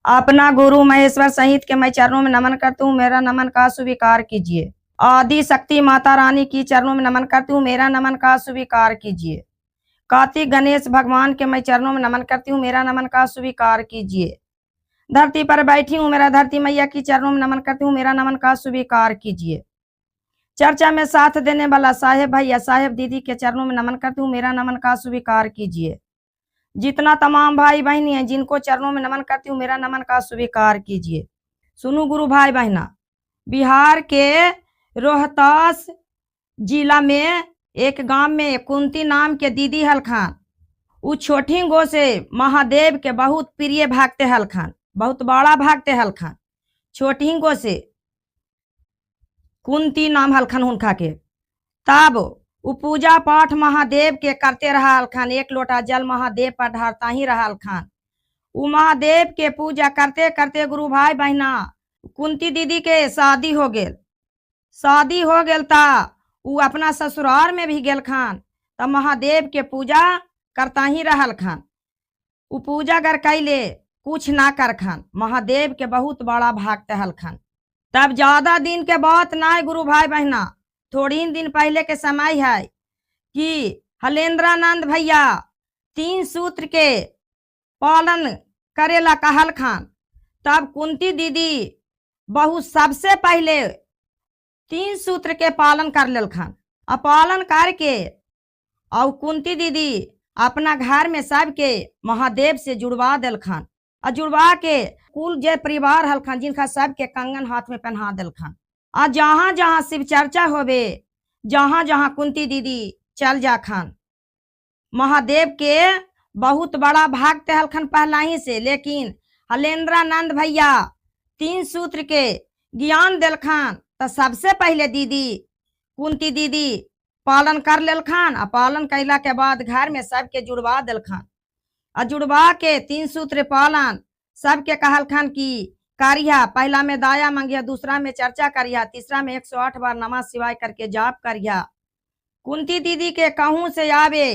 अपना गुरु महेश्वर सहित के मैं चरणों में नमन करती हूँ, मेरा नमन का स्वीकार कीजिए। आदि शक्ति माता रानी की चरणों में नमन करती हूँ, मेरा नमन का स्वीकार कीजिए। कार्तिक गणेश भगवान के मैं चरणों में नमन करती हूँ, मेरा नमन का स्वीकार कीजिए। धरती पर बैठी हूँ, मेरा धरती मैया की चरणों में नमन करती हूँ, मेरा नमन का स्वीकार कीजिए। चर्चा में साथ देने वाला साहेब भैया साहेब दीदी के चरणों में नमन करती हूँ, मेरा नमन का स्वीकार कीजिए। जितना तमाम भाई बहनी है जिनको चरणों में नमन करती हूँ, मेरा नमन का स्वीकार कीजिए। सुनो गुरु भाई बहना, बिहार के रोहतास जिला में एक गांव में कुंती नाम के दीदी हलखान, उ छोटी गो से महादेव के बहुत प्रिय भागते हलखान, बहुत बड़ा भागते हलखान। छोटी गो से कुंती नाम हलखान उनका के। तब वो पूजा पाठ महादेव के करते रहा हलखान, एक लोटा जल महादेव पर ढारता ही रहा हलखान। वो महादेव के पूजा करते करते गुरु भाई बहना कुंती दीदी के शादी हो गेल। शादी हो गेल ता वो अपना ससुराल में भी गेल खान, तब महादेव के पूजा करता ही रहल खान। वो पूजा कर कैले कुछ ना कर खान, महादेव के बहुत बड़ा भक्त हल खान। तब ज्यादा दिन के बात ना है गुरु भाई बहना, थोड़ी दिन पहले के समय है कि हलेंद्रानंद भैया 3 सूत्र के पालन करेला कहल खान। तब कुंती दीदी बहुत सबसे पहले 3 सूत्र के पालन कर लेल खान। पालन करके और कुंती दीदी अपना घर में सबके महादेव से जुड़वा दिल खान, और जुड़वा के कुल जे परिवार हल खान जिनका सबके कंगन हाथ में पहना दिल खान। और जहां जहां शिव चर्चा होवे, जहां जहां कुंती दीदी चल जा खान। महादेव के बहुत बड़ा भक्त हल खान पहला ही से, लेकिन हलेंद्रानंद भैया 3 सूत्र के ज्ञान दिल खान, तो सबसे पहले दीदी कुंती दीदी पालन कर लेल खान। और पालन कैला के बाद घर में सबके जुड़वा दिल खान, और जुड़वा के 3 सूत्र पालन सबके कहल खान की करिया। पहला में दाया मांगिया, दूसरा में चर्चा करिया, तीसरा में 108 बार नमः शिवाय करके जाप करिया। कुंती दीदी के कहूं से आवे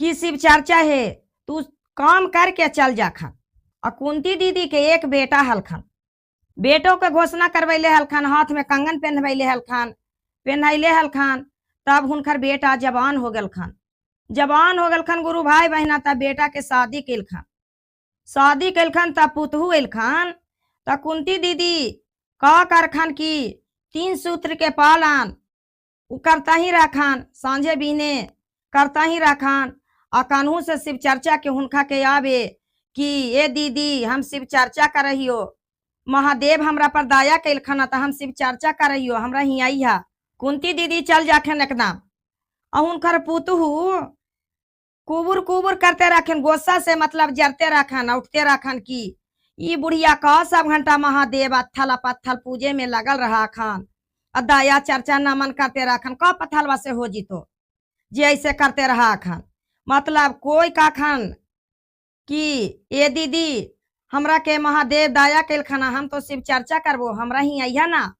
कि शिव चर्चा है, तू काम करके चल जा खान। और कुंती दीदी के एक बेटा हल खान, बेटों के घोषणा करवैले हल खान, हाथ में कंगन पहनवैले हल खान, पहनैले हल खान। तब हुनकर बेटा जवान हो गल खान, जवान हो गल खान गुरु भाई बहना। तब बेटा के शादी कैल खान, शादी कैल खान। तब पुतहू एल खान, तब कुंती दीदी का कर खान की 3 सूत्र के पालन उ करता ही रखान, सांझे बीने करता ही रखान। और कानून से शिव चर्चा के हुनका के आवे कि ए दीदी हम शिव चर्चा कर रही हो, महादेव हमरा पर दया कैल खाना, तो हम शिव चर्चा कर रही हो, हमरा ही आई है। कुंती दीदी चल जाखन एकदम, और उनकर पुतहू कुबुर कुबुर करते रखन, गोस्सा से मतलब जरते रखन, उठते रखन की ई बुढ़िया का सब घंटा महादेव अत्थल पत्थल पूजे में लगल रहा खान, और दया चर्चा नमन करते रखन। का पत्थलवा से हो जीतो जे ऐसे करते रहा खान। मतलब कोई का खान कि ए दीदी हमरा के महादेव दया कैल खाना, हम तो शिव चर्चा करबो, हमरा ही अइहा ना।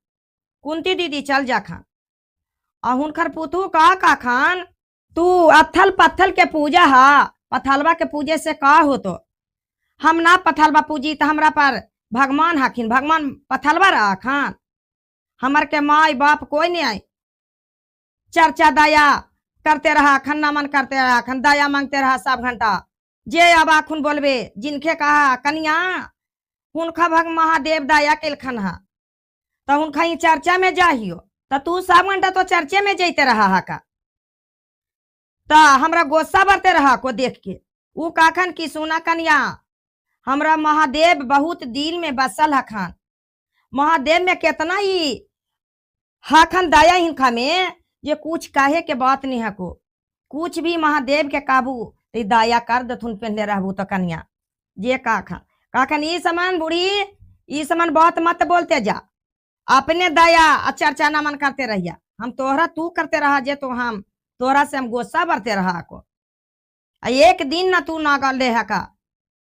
कुंती दीदी चल जा खान। और हुनकर पुतहू का खान, तू अत्थल पत्थल के पूजा हा, पथलवा के पूजे से का हो, तो हम ना पथलवा पूजी तो हमरा पर भगवान हखिन, भगवान पथलवा रहा खान। हमर के माई बाप कोई नहीं आई, चर्चा दया करते रहा खन, नमन करते रहा खन, दया मांगते रहा सब घंटा। जे अब आखुन बोलबे जिनके कहा कन्या हुनका भग महादेव दया कैल खन हा, तो हुनका ही चर्चा में जाहियो, तो तू सब घंटा तो चर्चे में जैते रहा हा का। तो हमरा गोस्सा बरते रहा को देख के। उ काखन की सुना कन्या, हमरा महादेव बहुत दिल में बसल हखान, महादेव में कितना ही हाखन दया हिनका में, ये कुछ काहे के बात नहीं हको, कुछ भी महादेव के काबू दया कर दथुन पहले रहबू। तो कन्या जे काखन ई समान बूढ़ी, ई समान बहुत मत बोलते जा, अपने दया चर्चा नमन करते रहिया। हम तोहरा तू करते रहा जे, तो हम तोहरा से हम गोस्सा बरते रहा को। एक दिन न तू ना गले है का,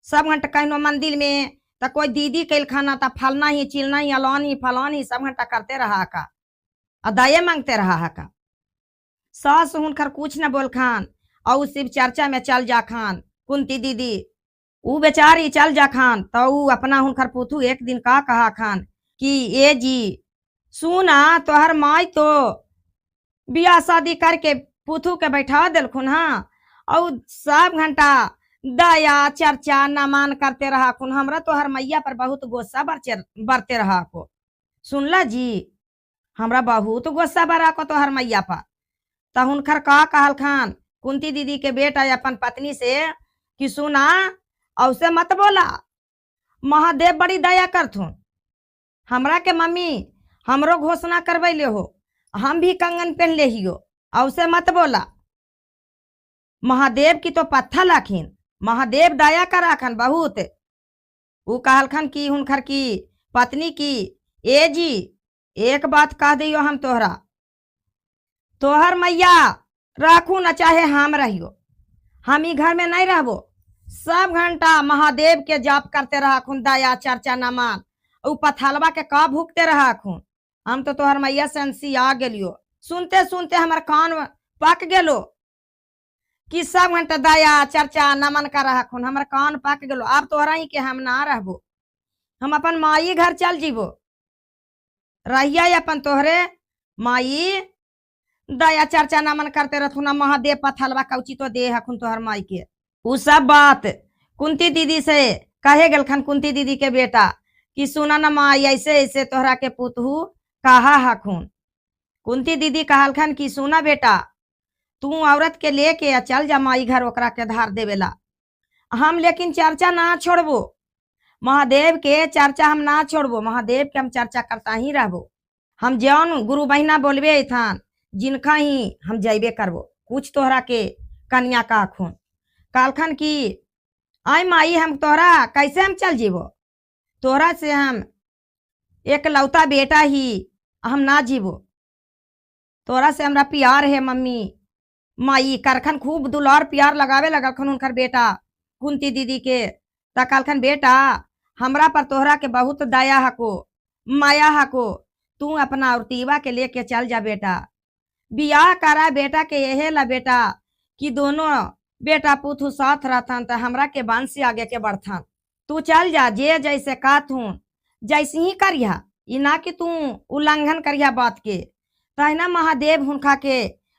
सब घंटा कहनो मंदिर में तो कोई दीदी कैल खाना, तो फलना ही चिलना ही अलानी फलानी सब घंटा करते रहा का, दया मांगते रहा का। सास हुनकर कुछ न बोल खान, और शिव चर्चा में चल जा खान कुंती दीदी। ऊ बेचारी चल जा खान तो ऊ अपना हुनकर पुथु एक दिन का कहा खान कि ए जी सुना तोहर माई तो बियाह शादी करके पुथु के बैठा दिलखुन हाँ और सब घंटा दया चर्चा नमान करते रहा खुन हमरा तोहर मैया पर बहुत गुस्सा बरते रहा को सुनला जी हमरा बहुत गुस्सा बरा को तोहर मैया पर त हुनकर का कहल खान कुंती दीदी के बेटा अपन पत्नी से कि सुना औसे मत बोला महादेव बड़ी दया करथुन हमरा के मम्मी हमरो घोषणा करवैले हो हम भी कंगन पहन ले हियो औसे मत बोला महादेव की तो पत्थर लाखिन महादेव दया कराखन बहुत ऊ कहलखन की हुनकर की पत्नी की ए जी एक बात कह दियो हम तोहरा तोहर मैया राखू न चाहे हम रहियो हम ही घर में नहीं रहबो सब घंटा महादेव के जाप करते रहा खून दया चर्चा न मान ऊ पथलवा के का भूखते रहा खून हम तो तोहर मैया से आ गेलियो सुनते सुनते हमार कान पक गेलो कि सब घंटा दया चर्चा नमन कर रहा खून हमार कान पक गेलो अब तोहरा ही के हम ना रहबो हम अपन माई घर चल जीबो रहिया अपन तोहरे माई दया चर्चा नमन करते रहथुन महादेव पथलवा कौची तो दे हखुन तोहर माई के उ सब बात कुंती दीदी से कहे गलखन कुंती दीदी के बेटा कि सुना न माई ऐसे ऐसे तोहरा के पुतहू कहा हखुन कुंती दीदी कहलखन कि सुना बेटा तू औरत के लेके चल जा माई घर ओकरा के धार देवेला हम लेकिन चर्चा ना छोड़बो महादेव के चर्चा हम ना छोड़बो महादेव के हम चर्चा करता ही रहबो हम जौन गुरु बहिना बोलबे थान जिनका ही हम जैबे करबो कुछ तोहरा के कन्या का खून कालखन की आई माई हम तोहरा कैसे हम चल जीवो तोहरा से हम एक लौता बेटा ही हम ना जीवो तोहरा से हमरा प्यार है मम्मी माई करखन खूब दुलार प्यार लगावे लगलखन उनकर बेटा कुंती दीदी के तकालखन बेटा हमरा पर तोहरा के बहुत दया हको माया हको तू अपना औरतीवा के लेके चल जा बेटा बियाह करा बेटा के यहे ला बेटा कि दोनों बेटा पुतहु साथ रहथन तो हमरा के वंश से आगे के बढ़थन तू चल जा जे जैसे कहथुन जैसे ही करिया ई ना कि तू उल्लंघन करिया बात के तहना महादेव हुनका के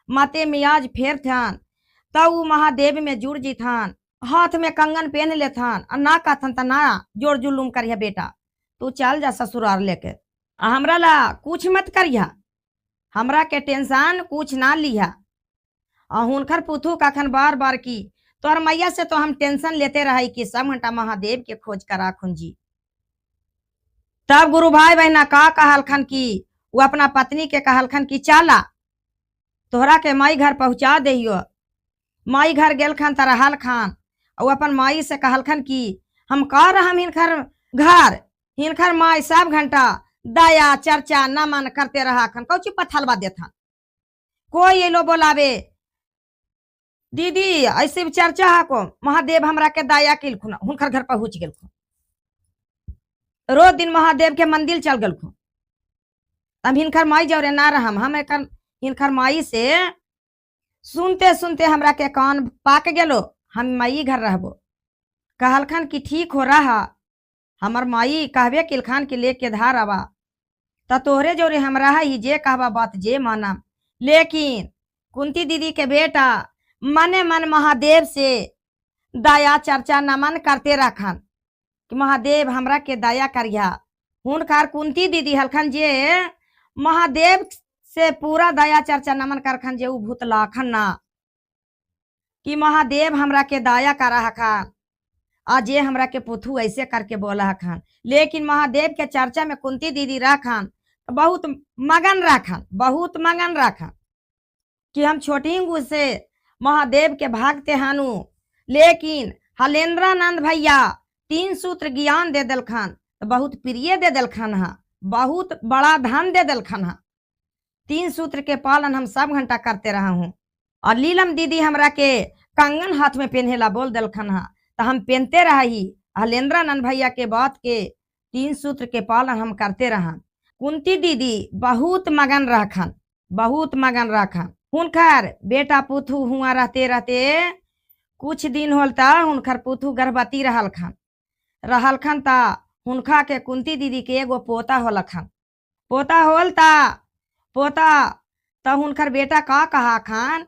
माते मियाज फेर थन तब ऊ महादेव में जुड़ जीथन हाथ में कंगन पहन लेथन और ना कहथन त ना जोर जुलूम करिया बेटा तू चल जा ससुराल लेके हमरा ला कुछ मत करिया हमरा के टेंशन कुछ ना लिया हुनकर पुथु कखन बार बार की तोहर मैया से तो हम टेंशन लेते रही कि सब घंटा महादेव के खोज करा खुन जी तब गुरु भाई बहना का कहलखन की वो अपना पत्नी के कहलखन की चला तोहरा के माई घर पहुंचा दियो माई घर गेलखन त रहल खान और अपन माई से कहलखन की हम का रहम हिनकर घर हिनकर माई सब घंटा दया चर्चा नमन करते रहा खन कौची पथलवा देथन कोई ये लो बोलावे दीदी ऐसे चर्चा को महादेव हमरा के दया किलखुन हुनकर घर पहुंच गेलखुन रोज दिन महादेव के मंदिर चल गेलखुन अब हिनकर माई जौरे ना रहम हम हिनकर माई से सुनते सुनते हमरा के कान पाक गेलो हम माई घर रहबो कहलखन कि ठीक हो रहा हमर माई कहबे किलखान के लेके धार आवा त तोहरे जोरे हमरा ही जे कहबा बात जे मानम लेकिन कुंती दीदी के बेटा मने मन महादेव से दया चर्चा नमन करते रखन कि महादेव हमरा के दया करिया हुनकर कुंती दीदी हलखन जे महादेव से पूरा दया चर्चा नमन करखन जे उ भूतलाखन ना कि महादेव हमरा के दया करा हखन आ जे हमरा के पुथु ऐसे करके बोला हखन लेकिन महादेव के चर्चा में कुंती दीदी रखन बहुत मगन रखन कि हम छोटी से महादेव के भागते हानु लेकिन हलेंद्रानंद भैया 3 सूत्र ज्ञान दे दिलखन तो बहुत प्रिय दे दिलखन हा बहुत बड़ा धन दे दिलखन हा 3 सूत्र के पालन हम सब घंटा करते रहा हूँ और लीलम दीदी हमरा के कंगन हाथ में पहनेला बोल दिलखन हा तो हम पहनते रही हलेंद्रानंद भैया के बात के 3 सूत्र के पालन हम करते रहा कुंती दीदी बहुत मगन रखन हुनकर बेटा पुथु हुआ रहते रहते कुछ दिन होलता हुनकर पुतहु गर्भवती रहल खन ता हुनका के कुंती दीदी के एगो पोता होल खन। पोता होल ता पोता ता हुनकर बेटा का कहा खान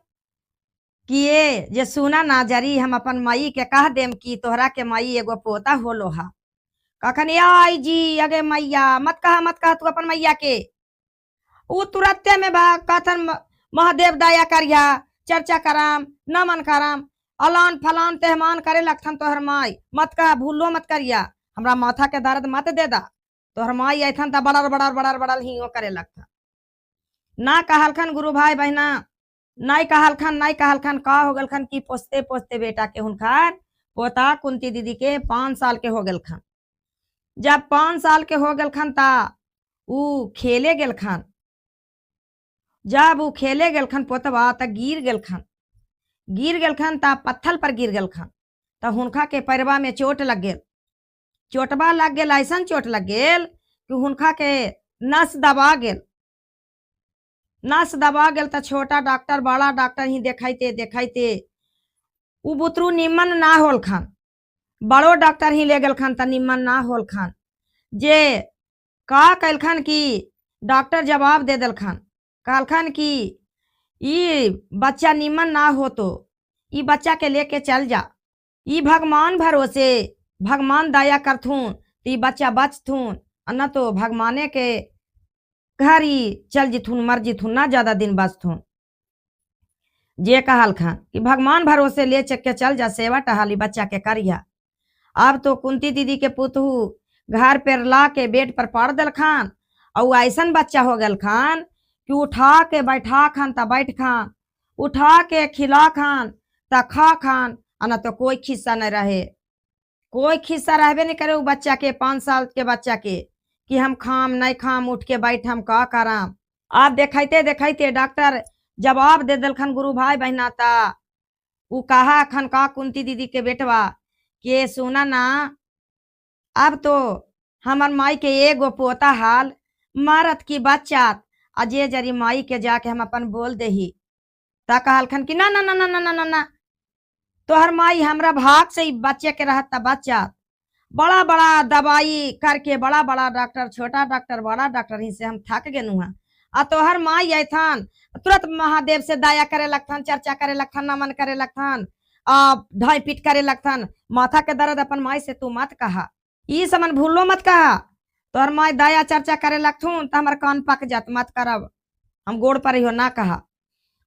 कि ये जे सुना ना जरी हम अपन माई के कह देम कि तोहरा के माई एगो पोता होलो हा। कखन आई जी अगे मैया मत कहा तू अपन मैया के। उ तुरत्ते में बा कथन महादेव दया करिया चर्चा कराम नमन कराम अलान फलान तेहमान करे लगथन तोहर माई मत कहा भूलो मत करिया हमरा माथा के दर्द मत दे दा। तोहर माई ऐथन त बड़र हियो करे लगथन। ना कहलखन गुरु भाई बहना नहीं कहलखन का हो गलखन कि पोसते पोसते बेटा के हुनकर पोता कुंती दीदी के 5 साल के हो गलखन। जब 5 साल के हो गलखन ता उ खेले गेलखन। जब उ खेले गेलखन पोतवा त गिर गेलखन ता पत्थल पर गिर गेलखन त हुनका के पैरवा में चोट लग गेल। चोटवा लग गेल ऐसन चोट लग गेल कि हुनका के नस दबा गेल त छोटा डॉक्टर बड़ा डॉक्टर ही देखाइते उ बुतरू निमन ना होल खान। बड़ो डॉक्टर ही ले गेलखन त निमन ना होल खान। जे का कैलखन कि डॉक्टर जवाब दे देलखन कहलखन कि ई बच्चा निमन ना हो तो ई बच्चा के लेके चल जा। ई भगवान भरोसे भगवान दया करथुन तो ई बच्चा बचथुन न तो भगवाने के घर ही चल जिथुन मर जिथुन ना ज्यादा दिन बचथुन। जे कहलखन कि भगवान भरोसे ले के चल जा सेवा टहाली बच्चा के करिया। अब तो कुंती दीदी के पुतहु घर पर ला के बेड पर पड़ दिलखन और ऐसन बच्चा हो गल खान कि उठा के बैठा खान त बैठ खान उठा के खिला खान त खा खान न तो कोई खिस्सा नहीं रहे। कोई खिस्सा रहबे नहीं करे उ बच्चा के 5 साल के बच्चा के कि हम खाम नहीं खाम उठ के बैठ हम का कराम। आप देखते डॉक्टर जवाब दे दिलखन गुरु भाई बहना ता उ कहा खन का कुंती दीदी के बेटवा के सुना ना अब तो हमर माई के एगो पोता हाल मारत की बच्चा अजय जरी माई के जाके हम अपन बोल देही ता कहलखन कि ना ना ना ना ना ना ना ना तोहर माई हमरा भाग से बच्चे के रहत बच्चा बड़ा दवाई करके बड़ा डॉक्टर छोटा डॉक्टर बड़ा डॉक्टर ही से हम थक गेनु है। आ तोहर माई ऐथन तुरंत महादेव से दया करे लगथन चर्चा करे लगथन नमन करे लगथन ढाई पीट करे लगथन। माथा के दर्द अपन माई से तू मत कहा ई समन भूलो मत कहा। तोहर माई दया चर्चा करे लगथुन तो हमार कान पक जात मत करब हम गोड़ पर हो ना कहा।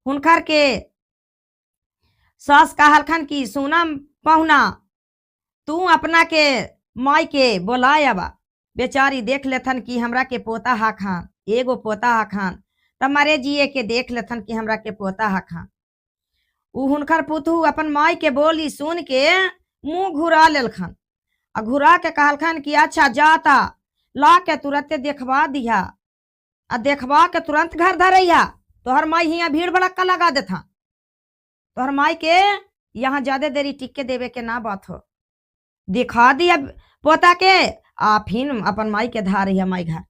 हुनकर के सास कहलखन कि सुना पहुना तू अपना के माई के बोलायबा बेचारी देख लेथन कि हमरा के पोता हा खान एगो पोता हा खान तमारे जिए के देख लेथन कि हमरा के पोता हा खान। उ हुनकर पुतहु अपन माई के बोली सुन के मुंह घुरा लेलखन आ घुरा के कहलखन कि अच्छा जाता ला के तुरंते देखवा दिया आ देखवा के तुरंत घर धरैया तोहर माई हियाँ भीड़ भड़क्का लगा देथा। तोहर माई के यहाँ ज्यादा देरी टिक के देवे के ना बात हो दिखा दिया पोता के आ फिर अपन माई के धार है माई घर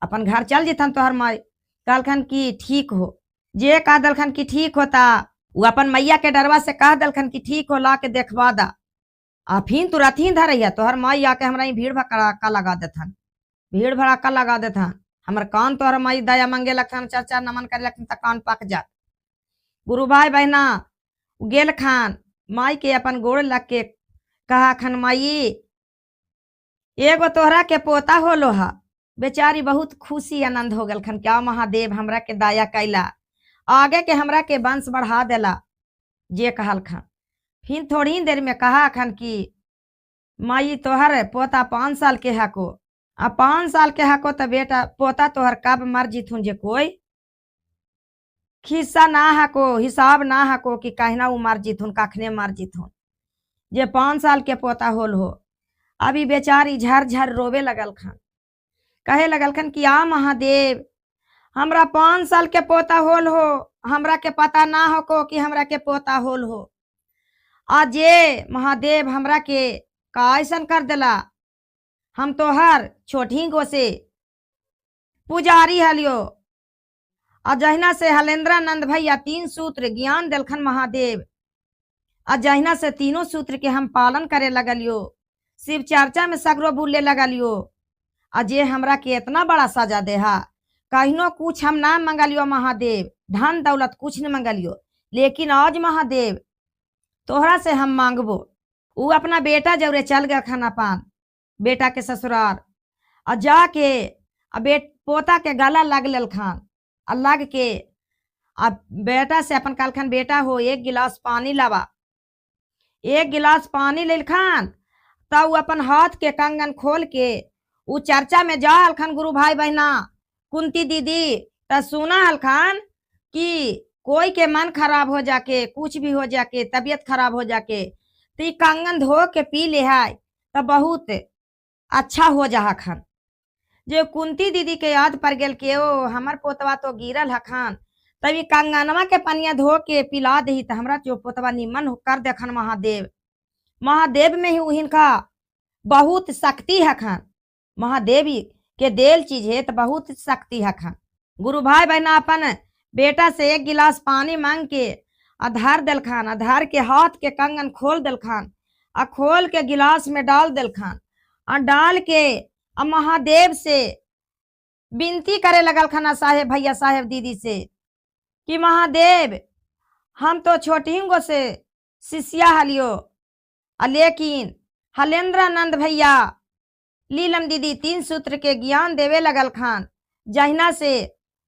अपन घर चल जेथन। तोहर माई कहलखन कि ठीक हो जे कह दलखन कि ठीक होता वो अपन मैया के डरवा से कह दलखन कि ठीक हो ला के देखवा दा आ फिर तुरंत ही धरैया। तोहर माई आके हमरा भीड़ भड़क्का लगा देथन हमर कान तोहर माई दया मांगे लगथन चर्चा नमन करे लगथन त कान पक जात। गुरु भाई बहना गेल खान माई के अपन गोड़ लग के कहा खन माई एगो तोहरा के पोता होलो हा। बेचारी बहुत खुशी आनंद हो गल खन क्या महादेव हमरा के दया कैला आगे के हमरा के वंश बढ़ा देला जे कहल खन। फिर थोड़ी देर में कहा खन कि माई तोहर पोता 5 साल के हको आ 5 साल के हको तो बेटा पोता तोहर कब मर जीथुन जे कोई खिस्सा ना हको हिसाब ना हको कि कहना उ मर जीथुन कखने मर जीथुन जे 5 साल के पोता होल हो। अभी बेचारी झर रोवे लगल खन कहे लगल खन कि आ महादेव हमरा 5 साल के पोता होल हो हमरा के पता ना हो कि हमरा के पोता होल हो। आज ये महादेव हमरा के का ऐसन कर देला हम तो हर छोटी गो से पुजारी हलियो आ जहिना से हलेंद्रानंद भैया 3 सूत्र ज्ञान दिलखन महादेव आ जहिना से तीनों सूत्र के हम पालन करे लगलियो, शिव चर्चा में सगरो बोले लगलियो। आ जे हमरा के इतना बड़ा सजा देहा, कहिनो कुछ हम ना मंगलियो महादेव, धन दौलत कुछ न मंगलियो, लेकिन आज महादेव तोहरा से हम मांगबो। ऊ अपना बेटा जौरे चल गया खाना पान, बेटा के ससुराल, आ जाके आ पोता के गला लग लेल खान, आ लग के आ बेटा से अपन कल खान, बेटा हो एक गिलास पानी लावा। एक गिलास पानी लेल खान, तब अपन हाथ के कंगन खोल के ऊ चर्चा में जा हलखान गुरु भाई बहना, कुंती दीदी त सुना हलखान कि कोई के मन खराब हो जाके, कुछ भी हो जाके, तबीयत खराब हो जाके, तो कंगन धो के पी ले है तो बहुत अच्छा हो जा खान। जो कुंती दीदी के याद पर गेल के ओ हमर पोतवा तो गिरल हखान, तभी कंगनवा के पनिया धो के पिला दही तो हमरा जो पोतवा निमन कर देखन महादेव। महादेव में ही उनका बहुत शक्ति है खान, महादेव के देल चीज है तो बहुत शक्ति है खान। गुरु भाई बहना अपन बेटा से एक गिलास पानी मांग के अधार दिल खान, अधार के हाथ के कंगन खोल दिल खान, आ खोल के गिलास में डाल दिल खान, और डाल के महादेव से विनती करे लगल खाना, साहेब भैया साहेब दीदी से कि महादेव हम तो छोटी गो से शिष्या हलियो, लेकिन हलेंद्रानंद भैया लीलम दीदी तीन सूत्र के ज्ञान देवे लगल खान, जहिना से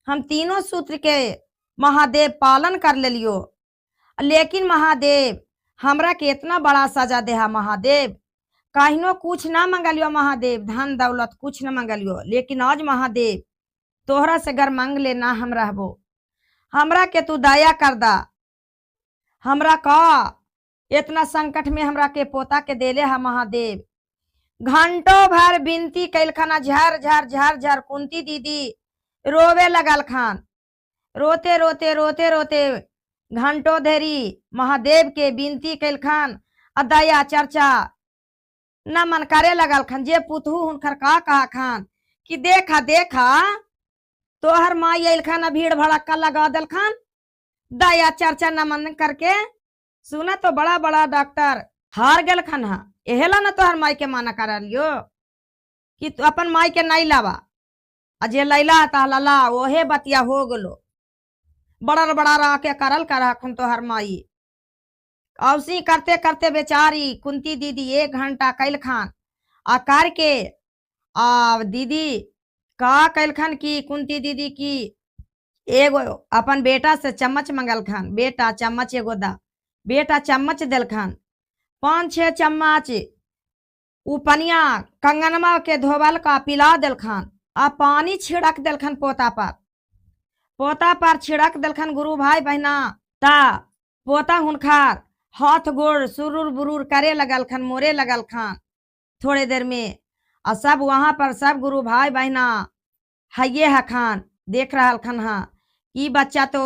हम तीनों सूत्र के महादेव पालन कर ले लियो। लेकिन महादेव हमरा के इतना बड़ा सजा देहा महादेव, कहिनो कुछ ना मंगलियो महादेव, धन दौलत कुछ न मंगलियो, लेकिन आज महादेव तोहरा से घर मांग ले ना हम रहबो, हमरा के तू दया कर दा। हमरा का इतना संकट में हमरा के पोता के देले है महादेव। घंटों भर विनती कैल खाना, झर झर झर झर कुंती दीदी रोवे लगल खान, रोते रोते रोते रोते घंटों देरी महादेव के विनती कैल खान, दया चर्चा न मन करे लगल खान। जे पुतहू हुनकर का कहा खान कि देखा देखा तोहर माई आयल खान, भीड़ भड़क्का लगा दल खान, दया चर्चा न मन करके। सुना तो बड़ा बड़ा डॉक्टर हार गल खान, एहेला न तोहर माई के माना कर लियो कि तू अपन माई के नहीं लावा, अजे लैला तहला ओहे बतिया हो गलो, बड़ा बड़ा रह के करल कर तोहर माई। औसी करते करते बेचारी कुंती दीदी 1 घंटा कैल खान, आ करके आ दीदी का कैल खान की कुंती दीदी की एगो अपन बेटा से चम्मच मंगल खान, बेटा चम्मच एगो दा, बेटा चम्मच दिल खान, 5-6 चम्मच उ पनिया कंगनमा के धोवल का पिला दिल खान, आ पानी छिड़क दिल खान पोता पर छिड़क दिल खान। गुरु भाई बहना ता पोता हुनखार हाथ गोड़ सुरुर बुरुर करे लगल खान, मोरे लगल खान थोड़े देर में। और सब वहां पर सब गुरु भाई बहना हये है खान, देख रहा खान हाँ कि बच्चा तो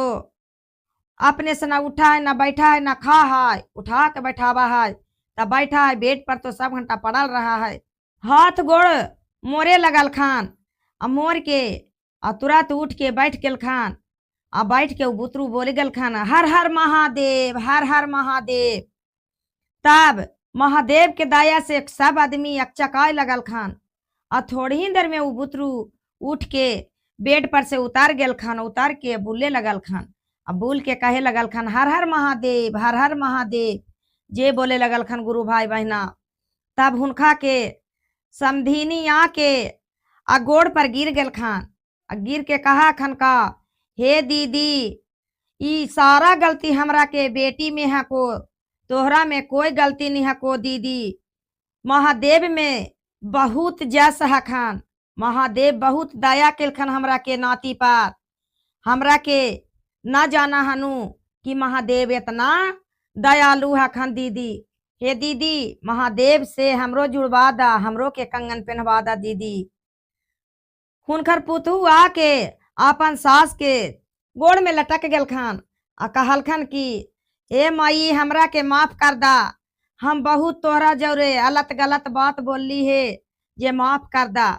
अपने से ना उठा है ना बैठा है ना खा है, उठा के बैठावा है तब बैठा है, बेड पर तो सब घंटा पड़ल रहा है, हाथ गोड़ मोरे लगल खान। आ मोर के आ तुरंत उठ के बैठ गेल खान, आ बैठ के बुतरू बोले गल खान, हर हर महादेव हर हर महादेव। तब महादेव के दया से सब आदमी अकचकाए लगल खान, आ थोड़ी ही देर में वो बुतरू उठ के बेड पर से उतार गेल खान, उतार के बोले लगल खान, अब बोल के कहे लगल खान हर हर महादेव हर हर महादेव। जे बोले लगल खान गुरु भाई बहना, तब हुनका के समधिनी आके आ गोड़ पर गिर गेल खान, आ गिर के कहा खान का हे दीदी ई सारा गलती हमरा के बेटी में है को, तोहरा में कोई गलती नहीं है को दीदी। महादेव में बहुत जस है खान, महादेव बहुत दया के खान हमरा के नाती पर, हमरा के ना जाना हनु कि महादेव इतना दयालु है खान दीदी। हे दीदी महादेव से हमरो जुड़वा दा, हमरो के कंगन पहनवा दा दीदी। हुनकर पुतहू आके अपन सास के गोड़ में लटक गेल खान, आ कहल खान कि हे माई हमरा के माफ कर दा, हम बहुत तोहरा जौरे अलत गलत बात बोलली है, जे माफ कर दा।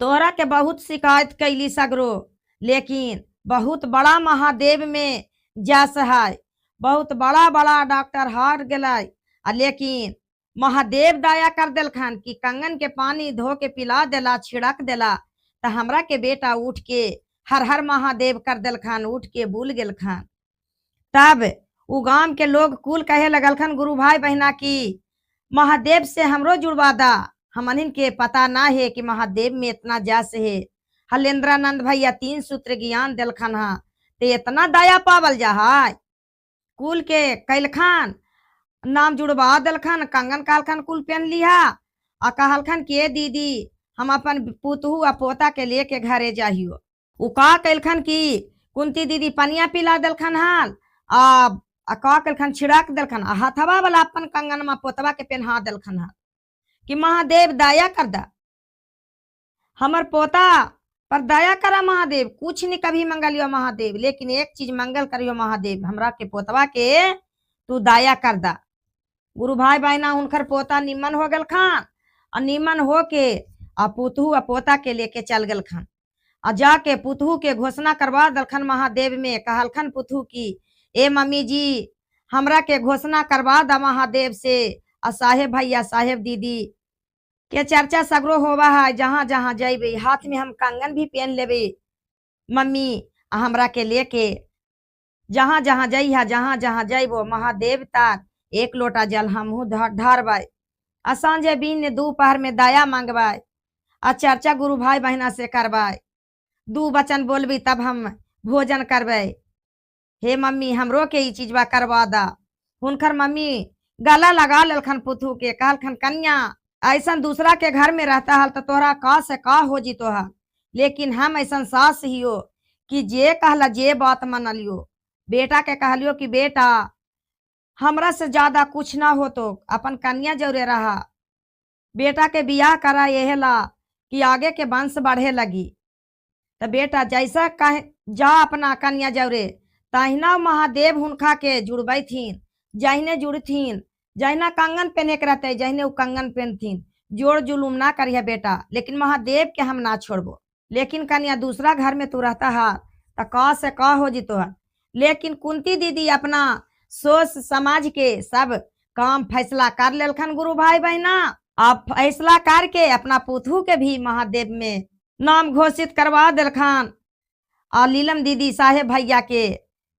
तोहरा के बहुत शिकायत कैली सगरो, लेकिन बहुत बड़ा महादेव में जस है, बहुत बड़ा बड़ा डॉक्टर हार गए, लेकिन महादेव दया कर दिलखन कि कंगन के पानी धो के पिला देला, छिड़क देला, तो हमरा के बेटा उठ के हर हर महादेव कर दिलखन, उठ के भूल गेलखन। तब उ गांव के लोग कुल कहे लगलखन गुरु भाई बहना की महादेव से हमरो जुड़वा दा, हमनिन के पता ना है कि महादेव में इतना जस है। हलेंद्रानंद भैया 3 सूत्र ज्ञान दिलखन हा, ते इतना दया पावल जा है। कुल के कैलखन नाम जुड़वा दिलखन, कंगन कालखन कुल पहन लिहा, आ कहलखन के दीदी हम अपन पुतहू आ पोता के लेके घरे जाहियो। उ का कैलखन की कुंती दीदी पनिया पिला दिलखन हाल, आ का कैलखन छिड़क दिलखन, आ हथवा वाला अपन कंगन में पोतवा के पहना दिलखन हाल कि महादेव दया कर दा, हमर पोता पर दया करा महादेव, कुछ नहीं कभी मंगलियो महादेव, लेकिन एक चीज मंगल करियो महादेव, हमरा के पोतवा के तू दया कर दा। गुरु भाई बहना उनकर पोता निमन हो गल खान, और निमन हो के आ पुतहू आ पोता के लेके चल गल खान, आ जाके पुतहू के घोषणा करवा दलखन महादेव में। कहलखन पुतहू की ए मम्मी जी हमरा के घोषणा करवा दा महादेव से, आ साहेब भैया साहेब दीदी के चर्चा सगरो होवा है, जहाँ जहाँ जाइबे हाथ में हम कंगन भी पहन लेबे मम्मी, हमरा के लेके जहाँ जहाँ जइहा, जहाँ जहाँ जइबो महादेव तक 1 लोटा जल हमहू ढारबाई, आ सांझे बीन दोपहर में दया मांगबाई, आ चर्चा गुरु भाई बहना से करबाई, 2 वचन बोलबी तब हम भोजन करबे। हे मम्मी हमरो के ई चीजवा करवा दा। हुनकर मम्मी गला लगा ललखन पुतहू के, कहलखन कन्या ऐसा दूसरा के घर में रहता हल तो तोहरा का से का हो जी तोहर, लेकिन हम ऐसा सास हियो कि जे कहला जे बात मन लियो। बेटा के कहलियो कि बेटा हमरा से ज्यादा कुछ ना हो तो अपन कन्या जौरे रहा, बेटा के बियाह करा यह ला कि आगे के वंश बढ़े लगी, तो बेटा जैसा कहे जा अपना कन्या जौरे, तहिना महादेव हुनका के जुड़बई थीन, जहिने जुड़थीन, जहिना कंगन पहने के रहते जहिने उ कंगन पहनथीन। जोड़ जुलूम ना करिए बेटा, लेकिन महादेव के हम ना छोड़बो। लेकिन कन्या दूसरा घर में तू रहता है तो का से का हो जी तोहर। लेकिन कुंती दीदी अपना सोच समाज के सब काम फैसला कर लेलखन गुरु भाई बहना, आप फैसला करके अपना पुतहू के भी महादेव में नाम घोषित करवा दिलखन, और लीलम दीदी साहेब भैया के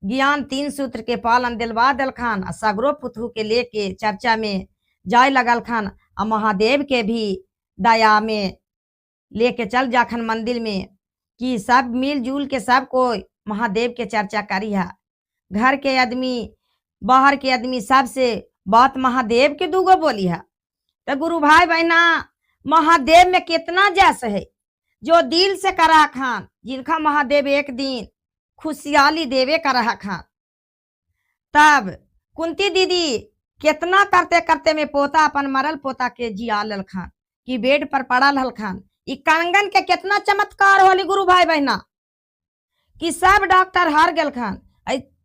ज्ञान 3 सूत्र के पालन दिलवा दिलखन, सगरो पुतहू के लेके चर्चा में जाय लगलखन, और महादेव के भी दया में लेके चल जाखन मंदिर में कि सब मिलजुल के सब कोई महादेव के चर्चा करिहा। घर के आदमी बाहर के आदमी सबसे बात महादेव के दूगो बोली है। तो गुरु भाई बहना महादेव में कितना जस है, जो दिल से करा खान, जिनका महादेव एक दिन खुशहाली देवे करा खान। तब कुंती दीदी कितना करते करते में पोता अपन मरल पोता के जिया ललखान कि बेड पर पड़ल हलखान। ई कंगन के कितना चमत्कार होली गुरु भाई बहना कि सब डॉक्टर हार गल खान,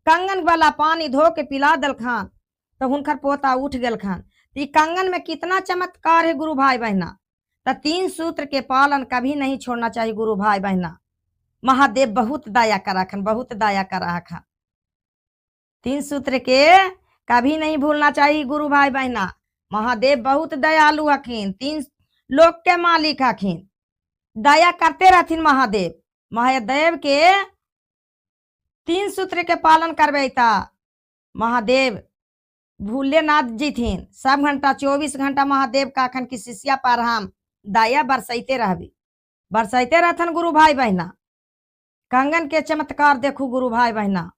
कंगन वाला पानी धो के पिला दल खान तो हुनकर पोता उठ गल खान। ई कंगन में कितना चमत्कार है गुरु भाई बहना। तो 3 सूत्र के पालन कभी नहीं छोड़ना चाहिए गुरु भाई बहना। महादेव बहुत दया करा खान, बहुत दया करा खान। 3 सूत्र के कभी नहीं भूलना चाहिए गुरु भाई बहना। महादेव बहुत दयालु हखिन, 3 लोक के मालिक हखिन, दया करते रहथिन महादेव। महादेव के 3 सूत्र के पालन करबे ता महादेव भूले ना जीथिन। सब घंटा 24 घंटा महादेव का अखन की शिष्या पर हम दया बरसाइते रहबी, बरसाइते रहथन गुरु भाई बहना। कंगन के चमत्कार देखू गुरु भाई बहना।